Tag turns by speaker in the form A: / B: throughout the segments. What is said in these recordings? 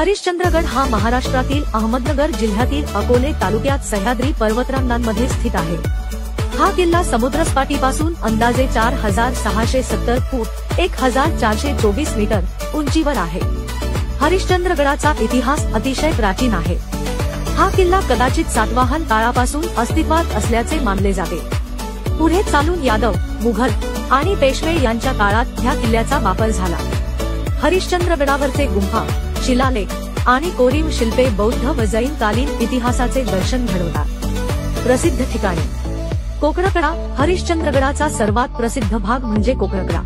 A: हरिश्चंद्रगड हा महाराष्ट्रातील अहमदनगर जिल्ह्यातील अकोले तालुक्यात सह्याद्री पर्वतरांगांमध्ये स्थित आहे। हा किल्ला समुद्रसपाटीपासून अंदाजे 4670 फूट 1424 मीटर उंचीवर आहे। हरिश्चंद्रगडाचा इतिहास अतिशय प्राचीन आहे। हा किल्ला कदाचित सातवाहन काळापासून अस्तित्वात असल्याचे मानले जाते। पुढे चालून यादव, मुघल आणि पेशवे यांच्या काळात ह्या किल्ल्याचा वापर झाला। हरिश्चंद्रगडावरचे गुंफा, शिलालेख आणि कोरीव शिल्पे बौद्ध व जैन कालीन इतिहासाचे दर्शन घडवतात। प्रसिद्ध ठिकाणे: कोकणकडा। हरिश्चंद्रगडाचा सर्वात प्रसिद्ध भाग म्हणजे कोकणकडा।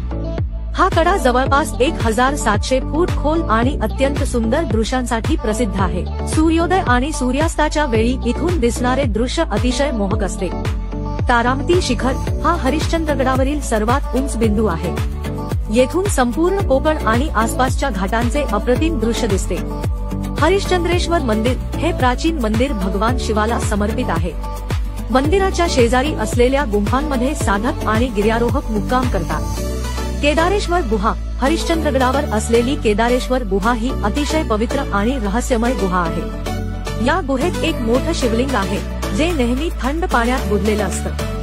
A: हा कडा जवळपास 1700 फूट खोल आणि अत्यंत सुंदर दृश्यांसाठी प्रसिद्ध आहे। सूर्योदय आणि सूर्यास्ताच्या वेळी इथून दिसणारे दृश्य अतिशय मोहक असते। तारामती शिखर हा हरिश्चंद्रगडावरील सर्वात उंच बिंदू आहे। येथून संपूर्ण कोकण आणि आसपासच्या घाटांचे अप्रतिम दृश्य दिसते। हरिश्चंद्रेश्वर मंदिर हे प्राचीन मंदिर भगवान शिवाला समर्पित आहे। मंदिराच्या शेजारी असलेल्या गुंफांमध्ये साधक आणि गिर्यारोहक मुक्काम करतात। केदारेश्वर गुहा: हरिश्चंद्रगडावर असलेली केदारेश्वर गुहा ही अतिशय पवित्र आणि रहस्यमय गुहा आहे। या गुहेत एक मोठं शिवलिंग आहे जे नेहमी थंड पाण्यात बुडलेलं असतं।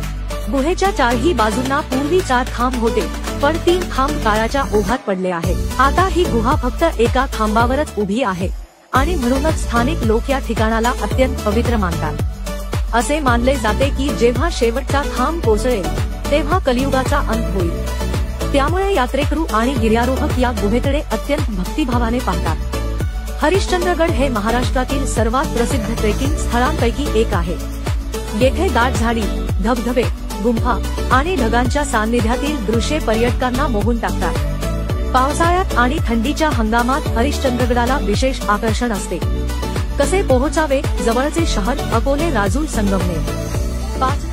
A: गुहेच्या चारही बाजूंना पूर्वी 4 खांब होते, पण 3 खांब काळाच्या ओघात पडले आहेत। आता ही गुहा फक्त एका खांबावरच उभी आहे आणि म्हणूनच स्थानिक लोक या ठिकाणाला अत्यंत पवित्र मानतात। असे मानले जाते की जेव्हा शेवटचा खांब कोसळेल तेव्हा कलियुगाचा अंत होईल। त्यामुळे यात्रेकरू आणि गिर्यारोहक या गुहेकडे अत्यंत भक्तिभावाने पाहतात। हरिश्चंद्रगड हे महाराष्ट्रातील सर्वात प्रसिद्ध ट्रेकिंग स्थळांपैकी एक आहे। येथे दाट झाडी, धबधबे, गुंफा आणि ढगांच्या सान्निध्यातील दृश्ये पर्यटकांना मोहून टाकतात। पावसाळ्यात आणि थंडीच्या हंगामात हरिश्चंद्रगडाला विशेष आकर्षण असते। कसे पोहोचावे? जवळचे शहर: अकोले, राजूर, संगमनेर। 5